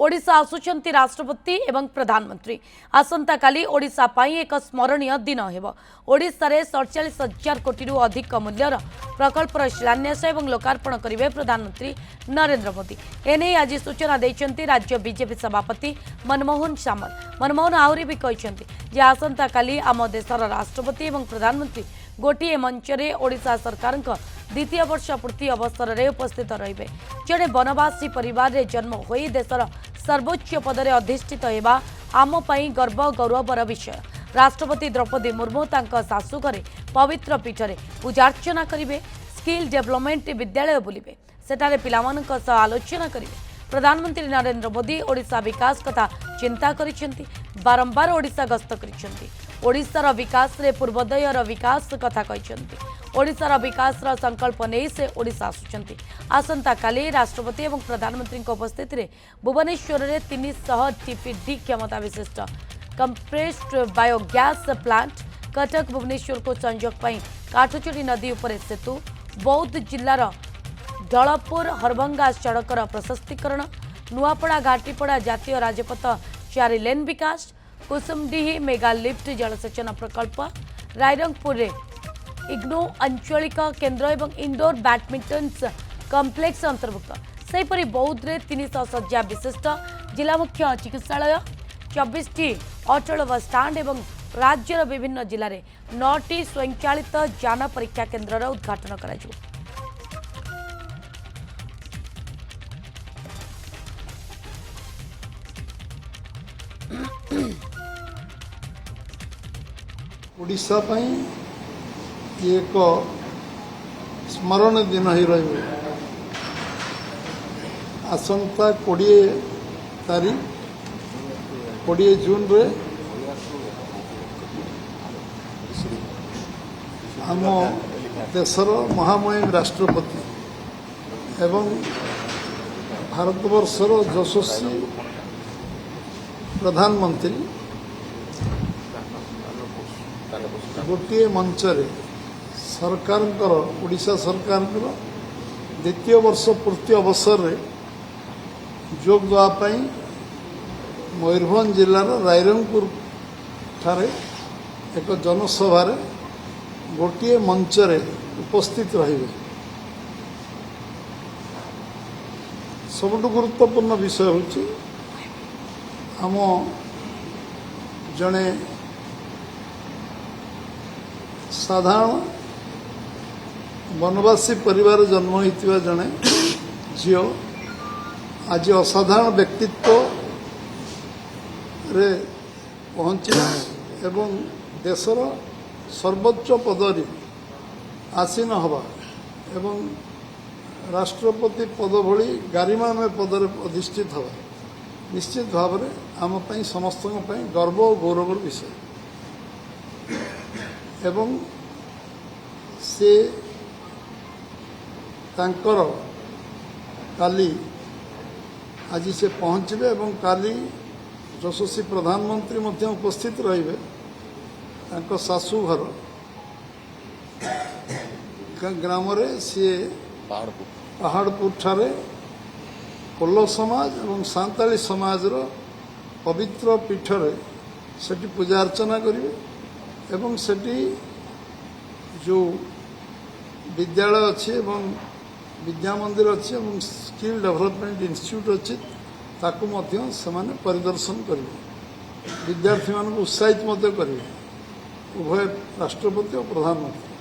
ओडिशा आसुचंती राष्ट्रपति एवं प्रधानमंत्री आसंता काली ओडिशा पाई एक स्मरणीय दिन हेबो। ओडिशा रे 47,000 कोटी रु अधिक मूल्यर प्रकल्पर शिलान्यास एवं लोकार्पण करिवे प्रधानमंत्री नरेंद्र मोदी। एने आज सूचना दैछंती राज्य बीजेपी सभापति मनमोहन सामल। मनमोहन आहुरी भी कहिसंती जे आसंता काली आम देशर राष्ट्रपति एवं प्रधानमंत्री गोटे मंच रे ओडिशा सरकार द्वितीय वर्ष पूर्ति अवसर में उपस्थित रहिबे। जड़े वनवासी परिवार रे जन्म होई देशर सर्वोच्च पदरे अधिष्ठित हेबा आम पई गर्व गौरवर विषय। राष्ट्रपति द्रौपदी मुर्मू तांका सासु घरे पवित्र पीठरे पूजार्चना करिवे। स्किल डेवलपमेंट विद्यालय बुलिबे। सेठारे पिलामानक सह आलोचना करिवे। प्रधानमंत्री नरेंद्र मोदी ओडिशा विकास कथा चिंता करिसेंती। बारंबार ओडिशा गस्त करिसेंती। ओडिशार विकास रे पूर्वोदयर विकास कथा कहिसेंती। ओडिशार विकास संकल्प नहीं से ओडिशा आसुचंती। आसंता काली राष्ट्रपति एवं प्रधानमंत्री उपस्थिति रे भुवनेश्वर रे 300 टीपीडी क्षमता विशिष्ट compressed biogas plant, Cuttack Bhubaneswar को संयोग पाई काठचोरी नदी उपरे सेतु, बौद्ध जिल्लार दलपुर हरभंगा सड़कर प्रशस्तीकरण, नुआपड़ा घाटीपड़ा जातीय राजपथ 4 लेन विकास, कुसुमडीही मेगा लिफ्ट जलसेचन प्रकल्प, रायरंगपुर रे इग्नो आंचलिक केन्द्र एवं इंडोर बैडमिंटन कम्प्लेक्स अंतर्भुक्त। सेहीपरि बौद्ध रे 300 शଯ୍ୟା विशिष्ट जिला मुख्य चिकित्सालय, 24टी अटल बस स्टाण्ड एवं राज्यर विभिन्न जिले में 9टी स्वयंचालित यान परीक्षा केन्द्र उद्घाटन करा। ओडिशा पई एक स्मरण दिन ही रही। आसंता 20 तारीख 20 जून रे आम देशर महामहिम राष्ट्रपति एवं भारतवर्षर यशस्वी प्रधानमंत्री गोटे मंचरे सरकार ओडिशा सरकार द्वितीय वर्ष पूर्ति अवसर में जोग देवाई मयूरभंज जिलार रायरंगपुर ठारे एक जनसभा गोटे मंचरे उपस्थित रहिबे। सबुठ गुरुत्वपूर्ण विषय होची आम जने साधारण वनवासी परिवार जन्म होइतिबा जने झियो आज असाधारण व्यक्तित्व रे पहुंचला एवं देशर सर्वोच्च पदरी आसीन हवा एवं राष्ट्रपति पद भली गारिमामय पदरे अधिष्ठित हवा निश्चित भाव में आम पई समस्त गर्व और गौरवर विषय। एवं से तांकर काली आज से पहुँचे एवं काली यशस्वी प्रधानमंत्री मध्य उपस्थित रहिबे। तांको सासू घर ग्राम रे सी पहाड़पुर ठारे कोल्लो समाज एवं सांताली समाज रो पवित्र पीठरे सेठी पूजा अर्चना करिवे एवं सेठी जो विद्यालय अच्छे एवं विद्या मंदिर अच्छे एवं स्किल डेवलपमेंट इंस्टीट्यूट अच्छे ताकू मध्य सेमाने परिदर्शन करिवे। विद्यार्थी मानक उत्साहित मध्य करिवे उभय राष्ट्रपति और प्रधानमंत्री।